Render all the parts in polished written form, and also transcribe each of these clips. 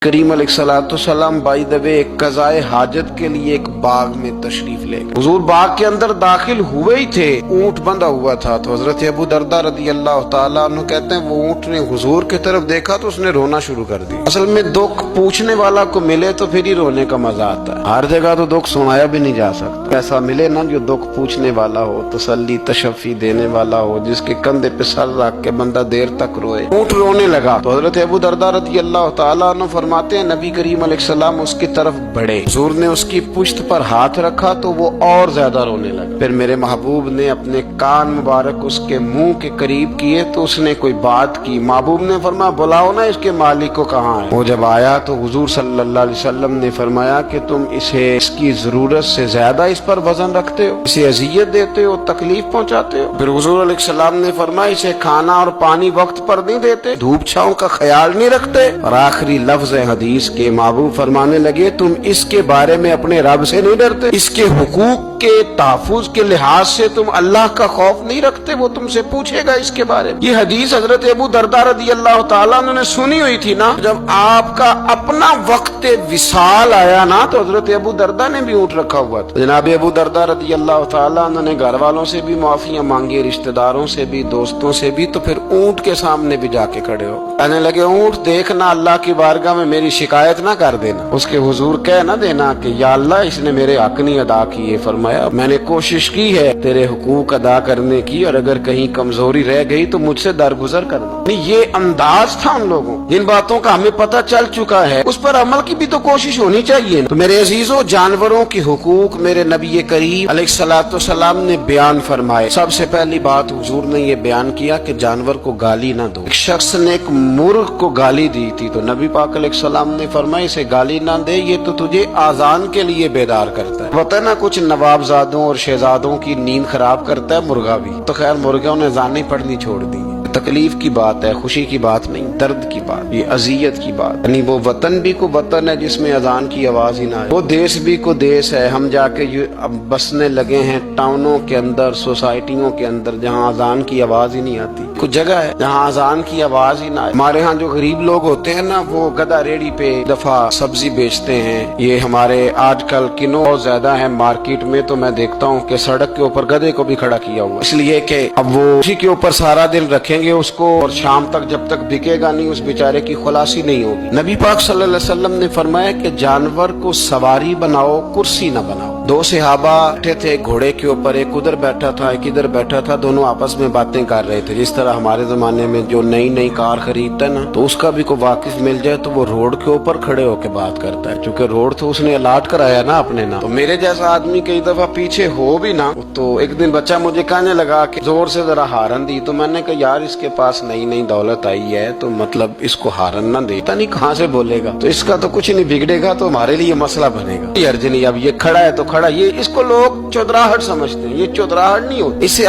کریم علیہ السلام by the وے قضائے حاجت کے لیے ایک باغ میں تشریف لے گئے. حضور باغ کے اندر داخل ہوئے ہی تھے، اونٹ بندھا ہوا تھا. تو حضرت ابو درداء رضی اللہ تعالیٰ عنہ کہتے ہیں وہ اونٹ نے حضور کی طرف دیکھا تو اس نے رونا شروع کر دیا. اصل میں دکھ پوچھنے والا کو ملے تو پھر ہی رونے کا مزہ آتا ہے. ہر جگہ تو دکھ سنایا بھی نہیں جا سکتا. ایسا ملے نا جو دکھ پوچھنے والا ہو، تسلی تشفی دینے والا ہو، جس کے کندھے پہ سر رکھ کے بندہ دیر تک روئے. اونٹ رونے لگا تو حضرت ابو درداء رضی اللہ تعالیٰ عنہ فرماتے ہیں نبی کریم علیہ السلام اس کی طرف بڑھے. حضور نے اس کی پشت پر ہاتھ رکھا تو وہ اور زیادہ رونے لگا. پھر میرے محبوب نے اپنے کان مبارک اس کے منہ کے قریب کیے تو اس نے کوئی بات کی. محبوب نے فرمایا بلاؤ نا اس کے مالک کو کہاں ہے. وہ جب آیا تو حضور صلی اللہ علیہ وسلم نے فرمایا کہ تم اسے اس کی ضرورت سے زیادہ اس پر وزن رکھتے ہو، اسے اذیت دیتے ہو، تکلیف پہنچاتے ہو. پھر حضور علیہ السلام نے فرمایا اسے کھانا اور پانی وقت پر نہیں دیتے، دھوپ چھاؤں کا خیال نہیں رکھتے. اور آخری لفظ حدیث کے محبوب فرمانے لگے تم اس کے بارے میں اپنے رب سے نہیں ڈرتے، اس کے حقوق کے تحفظ کے لحاظ سے تم اللہ کا خوف نہیں رکھتے، وہ تم سے پوچھے گا اس کے بارے میں. یہ حدیث حضرت ابو درداء رضی اللہ تعالیٰ عنہ نے سنی ہوئی تھی نا. جب آپ کا اپنا وقت وصال آیا نا تو حضرت ابو درداء نے بھی اونٹ رکھا ہوا تھا. جناب ابو درداء رضی اللہ تعالیٰ عنہ نے گھر والوں سے بھی معافیاں مانگی، رشتہ داروں سے بھی، دوستوں سے بھی. تو پھر اونٹ کے سامنے بھی جا کے کھڑے ہو کہنے لگے اونٹ دیکھنا اللہ کی بارگاہ میں میری شکایت نہ کر دینا، اس کے حضور کہہ نہ دینا کہ یا اللہ اس نے میرے حق نہیں ادا کیے. فرمایا میں نے کوشش کی ہے تیرے حقوق ادا کرنے کی، اور اگر کہیں کمزوری رہ گئی تو مجھ سے درگزر کرنا. یہ انداز تھا ان لوگوں. جن باتوں کا ہمیں پتہ چل چکا ہے اس پر عمل کی بھی تو کوشش ہونی چاہیے. تو میرے عزیزوں جانوروں کے حقوق میرے نبی کریم علیہ السلام نے بیان فرمائے. سب سے پہلی بات حضور نے یہ بیان کیا کہ جانور کو گالی نہ دو. ایک شخص نے ایک مرغ کو گالی دی تھی تو نبی پاک علیہ السلام نے فرمایا اسے گالی نہ دے، یہ تو تجھے آذان کے لیے بیدار کرتا ہے. پتہ نا کچھ نوابزادوں اور شہزادوں کی نیند خراب کرتا ہے مرغا بھی. تو خیر مرغوں نے اذانیں پڑھنی چھوڑ دی. تکلیف کی بات ہے، خوشی کی بات نہیں، درد کی بات، یہ اذیت کی بات. یعنی وہ وطن بھی کو وطن ہے جس میں اذان کی آواز ہی نہ آئے، وہ دیش بھی کو دیش ہے. ہم جا کے اب بسنے لگے ہیں ٹاؤنوں کے اندر، سوسائٹیوں کے اندر جہاں اذان کی آواز ہی نہیں آتی. کچھ جگہ ہے جہاں اذان کی آواز ہی نہ آئے. ہمارے ہاں جو غریب لوگ ہوتے ہیں نا وہ گدا ریڑھی پہ دفعہ سبزی بیچتے ہیں. یہ ہمارے آج کل کنو بہت زیادہ ہیں مارکیٹ میں، تو میں دیکھتا ہوں کہ سڑک کے اوپر گدے کو بھی کھڑا کیا ہوا، اس لیے کہ اب وہ اسی کے اوپر سارا دن رکھیں گے اس کو، اور شام تک جب تک بکے گا نہیں اس بیچارے کی خلاصی نہیں ہوگی. نبی پاک صلی اللہ علیہ وسلم نے فرمایا کہ جانور کو سواری بناؤ، کرسی نہ بناؤ. دو صحابہ بیٹھے تھے گھوڑے کے اوپر، ایک ادھر بیٹھا تھا ایک ادھر بیٹھا تھا. دونوں آپس میں باتیں کر رہے تھے. جس طرح ہمارے زمانے میں جو نئی کار خریدتا ہے نا تو اس کا بھی کوئی واقف مل جائے تو وہ روڈ کے اوپر کھڑے ہو کے بات کرتا ہے، چونکہ روڈ تو اس نے الاٹ کرایا نا اپنے نا. تو میرے جیسا آدمی کئی دفعہ پیچھے ہو بھی نا. تو ایک دن بچہ مجھے کہنے لگا کہ زور سے ذرا ہارن دی. تو میں نے کہا یار اس کے پاس نئی دولت آئی ہے تو مطلب اس کو ہارن نہ دے، پتہ نہیں کہاں سے بولے گا. تو اس کا تو کچھ نہیں بگڑے گا تو ہمارے لیے مسئلہ بنے گا. یہ ارجنی اب یہ کھڑا ہے تو کھڑا، یہ اس کو لوگ چودراہٹ سمجھتے ہیں. یہ چودراہٹ نہیں ہوتی، اس سے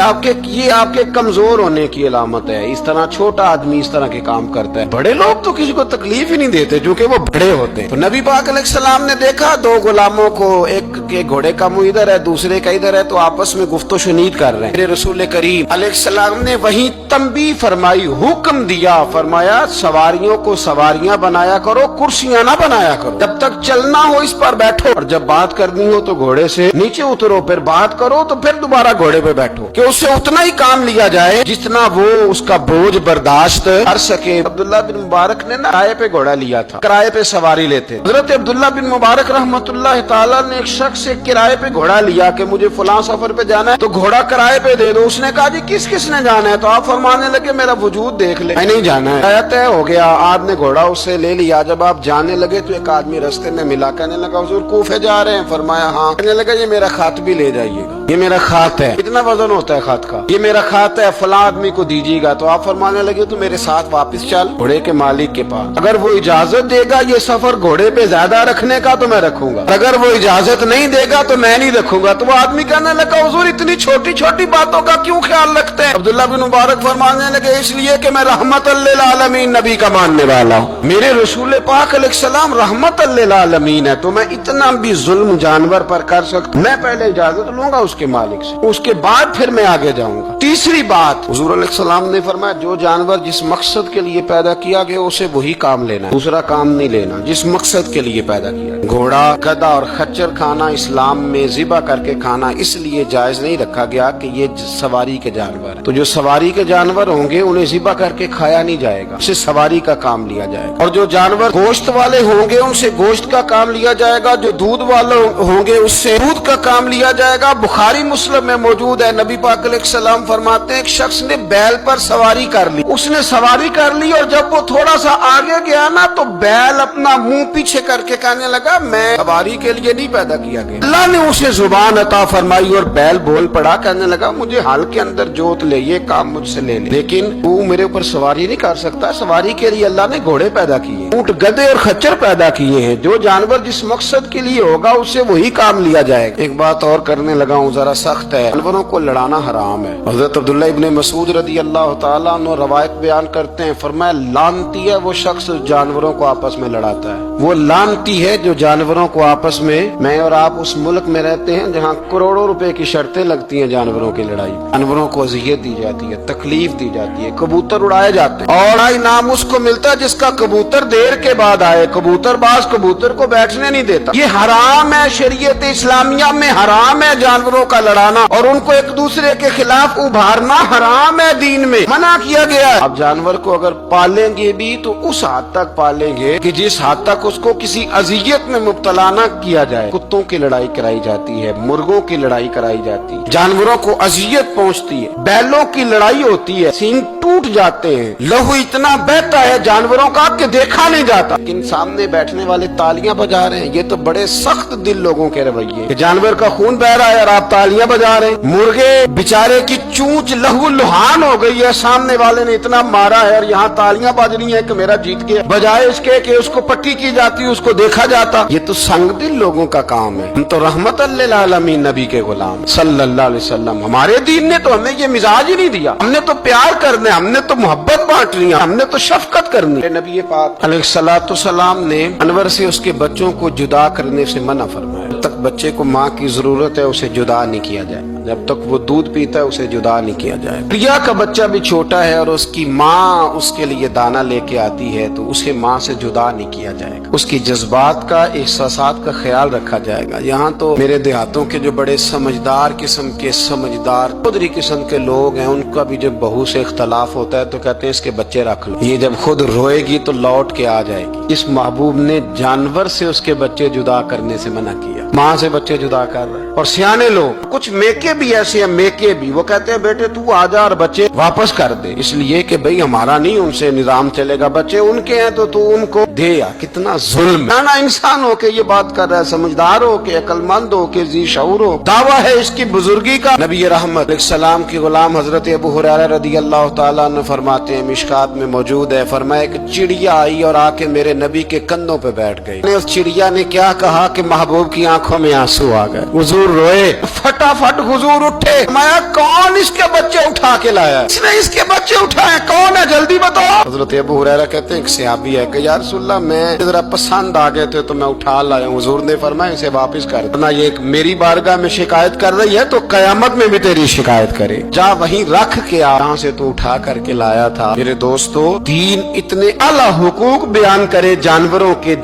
یہ آپ کے کمزور ہونے کی علامت ہے. اس طرح چھوٹا آدمی اس طرح کے کام کرتا ہے. بڑے لوگ تو کسی کو تکلیف ہی نہیں دیتے کیونکہ وہ بڑے ہوتے ہیں. تو نبی پاک علیہ السلام نے دیکھا دو غلاموں کو، ایک کے گھوڑے کا منہ ادھر ہے دوسرے کا ادھر ہے، تو آپس میں گفت و شنید کر رہے ہیں. میرے رسول کریم علیہ السلام نے وہیں تنبیہ فرمائی، حکم دیا، فرمایا سواریوں کو سواریاں بنایا کرو، کرسیاں نہ بنایا کرو. جب تک چلنا ہو اس پر بیٹھو، اور جب بات کرنی ہو تو گھوڑے سے نیچے اترو، پھر بات کرو تو پھر دوبارہ گھوڑے پہ بیٹھو کہ اس سے اتنا ہی کام لیا جائے جتنا وہ اس کا بوجھ برداشت کر سکے. عبداللہ بن مبارک نے نا کرائے پہ گھوڑا لیا تھا، کرائے پہ سواری لیتے. حضرت عبداللہ بن مبارک رحمۃ اللہ تعالیٰ نے ایک شخص سے کرائے پہ گھوڑا لیا کہ مجھے فلاں سفر پہ جانا ہے تو گھوڑا کرائے پہ دے دو. اس نے کہا جی کس نے جانا ہے؟ تو آپ فرمانے لگے میرا وجود دیکھ لے، میں نہیں جانا ہے. طے ہو گیا، آپ نے گھوڑا اس سے لے لیا. جب آپ جانے لگے تو ایک آدمی رستے میں ملا، کہنے لگا حضور کوفے جا رہے ہیں؟ فرمایا ہاں. کہنے لگا یہ میرا خط بھی لے جائیے گا، یہ میرا خط ہے. کتنا وزن ہوتا ہے خط کا؟ یہ میرا خط ہے، فلاں آدمی کو دیجیے گا. تو آپ فرمانے لگے تو میرے ساتھ واپس چل گھوڑے کے مالک کے پاس، اگر وہ اجازت دے گا یہ سفر گھوڑے پہ زیادہ رکھنے کا تو میں رکھوں گا، اگر وہ اجازت نہیں دے گا تو میں نہیں رکھوں گا. تو وہ آدمی کہنے لگا حضور اتنی چھوٹی باتوں کا کیوں خیال رکھتے ہیں؟ عبداللہ بن مبارک فرمانے कहने लगे इसलिए कि मैं रहमत लिल आलमीन नबी का मानने वाला हूँ, मेरे रसूल पाक अलैहिस्सलाम रहमत लिल आलमीन है, तो मैं इतना भी जुल्म जानवर पर कर सकता, मैं पहले इजाजत लूंगा उसके मालिक से, उसके बाद फिर मैं आगे जाऊंगा। तीसरी बात, हुजूर अलैहिस्सलाम ने फरमाया जो जानवर जिस मकसद के लिए पैदा किया गया उसे वही काम लेना, दूसरा काम नहीं लेना, जिस मकसद के लिए पैदा किया। घोड़ा, गधा और खच्चर खाना इस्लाम में ज़िबा करके खाना इसलिए जायज नहीं रखा गया कि ये सवारी के जानवर है, तो जो सवारी के जानवर होंगे उन्हें ज़िबा करके खाया नहीं जाएगा, उससे सवारी का काम लिया जाएगा। और जो जानवर गोश्त वाले होंगे उनसे गोश्त का काम लिया जाएगा, जो दूध वाले होंगे उससे दूध का काम लिया जाएगा। बुखारी मुस्लिम में मौजूद है, नबी पाक अलैहिस्सलाम फरमाते हैं एक शख्स ने बैल पर सवारी कर ली, उसने सवारी कर ली और जब वो थोड़ा सा आगे गया ना तो बैल अपना मुंह पीछे करके कहने लगा मैं सवारी के लिए नहीं पैदा किया गया। अल्लाह ने उसे जुबान अता फरमाई और बैल बोल पड़ा, कहने लगा मुझे हाल के अंदर जोत ले, ये काम मुझसे ले ले, लेकिन तू मेरे ऊपर सवारी नहीं कर सकता, सवारी के लिए अल्लाह ने घोड़े पैदा किए, ऊंट, गधे और खच्चर पैदा किए हैं, जो जानवर जिस मकसद के लिए होगा उससे वही काम लिया जाएगा। एक बात और करने लगा हूँ, जरा सख्त है, जानवरों को लड़ाना हराम है। हज़रत अब्दुल्ला इब्न मसूद रदी अल्लाह तआला अन्हु रवायत बयान करते हैं, फरमाया लानती है वो शख्स जानवरों को आपस में लड़ाता है, वो लानती है जो जानवरों को आपस में, मैं और आप उस मुल्क में रहते हैं जहाँ करोड़ों रुपए की शर्तें लगती हैं जानवरों की लड़ाई, जानवरों को अज़ियत दी जाती है, तकलीफ दी जाती है, कबूतर उड़ाए जाते हैं और इनाम उसको मिलता है जिसका कबूतर देर के बाद आए, कबूतरबाज कबूतर को बैठने नहीं देता। ये हराम है, शरीयत इस्लामिया में हराम है जानवरों का लड़ाना और उनको एक दूसरे के खिलाफ उभारना हराम है, दीन में मना किया गया है। अब जानवर को अगर पालेंगे भी तो उस हद तक पालेंगे कि जिस हद तक उसको किसी अजियत में मुब्तला न किया जाए। कुत्तों की लड़ाई कराई जाती है, मुर्गों की लड़ाई कराई जाती है, जानवरों को अजियत पहुंचती है, बैलों की लड़ाई होती है, सींग टूट जाते हैं, लहू इतना बहता है जानवरों का कि देखा नहीं जाता, लेकिन सामने बैठने वाले तालियां बजा रहे हैं। ये तो बड़े सख्त दिल लोगों के रवैये कि जानवर का खून बह रहा है और आप तालियां बजा रहे हैं। मुर्गे बेचारे की चूंच लहू लुहान हो गई है, सामने वाले ने इतना मारा है और यहाँ तालियां बज रही है कि मेरा जीत गया, बजाय इसके कि उसको पट्टी की जाती, उसको देखा जाता। ये तो संग दिल लोगों का काम है। हम तो रहमतल लिल आलमीन नबी के गुलाम सल्लल्लाहु अलैहि वसल्लम, हमारे दीन ने तो हमें ये मिजाज ही नहीं दिया। हमने तो प्यार करना, हमने तो मोहब्बत बांटनी, हमने तो शफकत करनी। नबी पाक अलैहिस्सलातु वस्सलाम ने जानवर से उसके बच्चों को जुदा करने से मना फरमाया। जब तक बच्चे को माँ की जरूरत है उसे जुदा नहीं किया जाए, जब तक वो दूध पीता है उसे जुदा नहीं किया जाए। प्रिया का बच्चा भी छोटा है और उसकी माँ उसके लिए दाना लेके आती है तो उसे माँ से जुदा नहीं किया जाएगा, उसकी जज्बात का, एहसासात का ख्याल रखा जाएगा। यहाँ तो मेरे देहातों के जो बड़े समझदार किस्म के, समझदार खुदरी किस्म के लोग हैं, उनका भी जब बहू से इख्तलाफ होता है तो कहते हैं इसके बच्चे रख लो, ये जब खुद रोएगी तो लौट के आ जाएगी। इस महबूब ने जानवर से उसके बच्चे जुदा करने से मना किया, माँ से बच्चे जुदा कर रहे हैं। और सियाने लोग, कुछ मेके भी ऐसे हैं, मेके भी, वो कहते हैं बेटे तू आजा और बच्चे वापस कर दे, इसलिए कि भाई हमारा नहीं उनसे निजाम चलेगा, बच्चे उनके हैं तो तू उनको दे। या कितना जुल्म है ना, इंसान हो के ये बात कर रहा है, समझदार हो के, अक्लमंद हो के, जी शऊर हो, दावा है इसकी बुजुर्गी का। नबी रहमत अलैहिस्सलाम के गुलाम हजरत अबू हुरैरा रदी अल्लाह तआला अन्हु फरमाते हैं, मिशकात में मौजूद है, फरमाया एक चिड़िया आई और आके मेरे नबी के कंधों पे बैठ गई। उस चिड़िया ने क्या कहा कि महबूब की आंखों में आंसू आ गए, हुजूर रोए, फटाफट हुजूर उठे, मैं कौन इसके बच्चे उठा के लाया, इसने इसके बच्चे उठाए, कौन है जल्दी बताओ। हजरत अबू हुरैरा कहते हैं एक सहाबी है कि या रसूलल्लाह मैं जरा पसंद आ गए थे तो मैं उठा लाया। हुजूर ने फरमाया इसे वापस कर देना, ये मेरी बारगाह में शिकायत कर रही है तो कयामत में भी तेरी शिकायत करे, जा वहीं रख के आ जहाँ से तू उठा करके लाया था। मेरे दोस्तों, दीन इतने आला हुकूक बयान करे जानवरों के,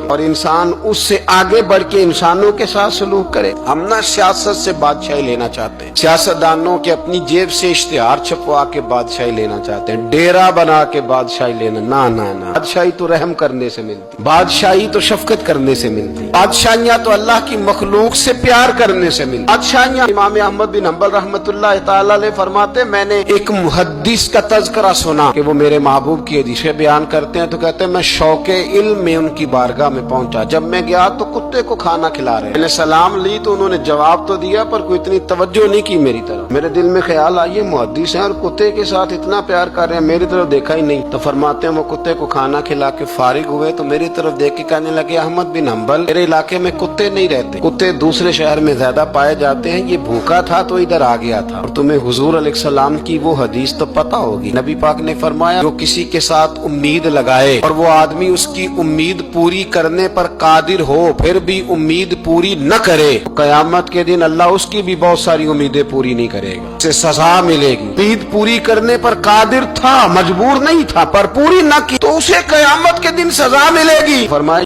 और इंसान उससे आगे बढ़ के इंसानों के साथ सलूक करे। हम ना सियासत से बादशाही लेना चाहते हैं, सियासतदानों के अपनी जेब से इश्तिहार छपवा के बादशाही लेना चाहते हैं, डेरा बना के बादशाही लेना, ना ना ना। बादशाही तो रहम करने से मिलती, बादशाही तो शफकत करने से मिलती, बादशाहियां तो अल्लाह की मखलूक से प्यार करने से मिलती। बादशाहियां, इमाम अहमद बिन हंबल रहमतुल्लाह तआला अलैह फरमाते, मैंने एक मुहद्दिस का तज़किरा सुना कि वो मेरे महबूब की हदीसें बयान करते हैं तो कहते हैं मैं शौके इल्म में उनकी बारगाह में पहुंचा, जब मैं गया तो कुत्ते को खाना खिला रहे, मैंने सलाम ली तो उन्होंने जवाब तो दिया पर कोई इतनी तवज्जो नहीं की मेरी तरफ। मेरे दिल में ख्याल आई मुहद्दिस हैं और कुत्ते के साथ इतना प्यार कर रहे हैं, मेरी तरफ देखा ही नहीं। तो फरमाते हैं वो कुत्ते को खाना खिला के फारिग हुए तो मेरी तरफ देख के कहने लगे, अहमद बिन हम्बल, मेरे इलाके में कुत्ते नहीं रहते, कुत्ते दूसरे शहर में ज्यादा पाए जाते हैं, ये भूखा था तो इधर आ गया था। और तुम्हें हुजूर अलैहिस्सलाम की वो हदीस तो पता होगी, नबी पाक ने फरमाया, जो किसी के साथ उम्मीद लगाए और वो आदमी उसकी उम्मीद पूरी करने पर कादिर हो फिर भी उम्मीद पूरी न करे, तो कयामत के दिन अल्लाह उसकी भी बहुत सारी उम्मीदें पूरी नहीं करेगा, उसे सजा मिलेगी। उम्मीद पूरी करने पर कादिर था, मजबूर नहीं था, पर पूरी न की तो उसे कयामत के दिन सजा मिलेगी। फरमाया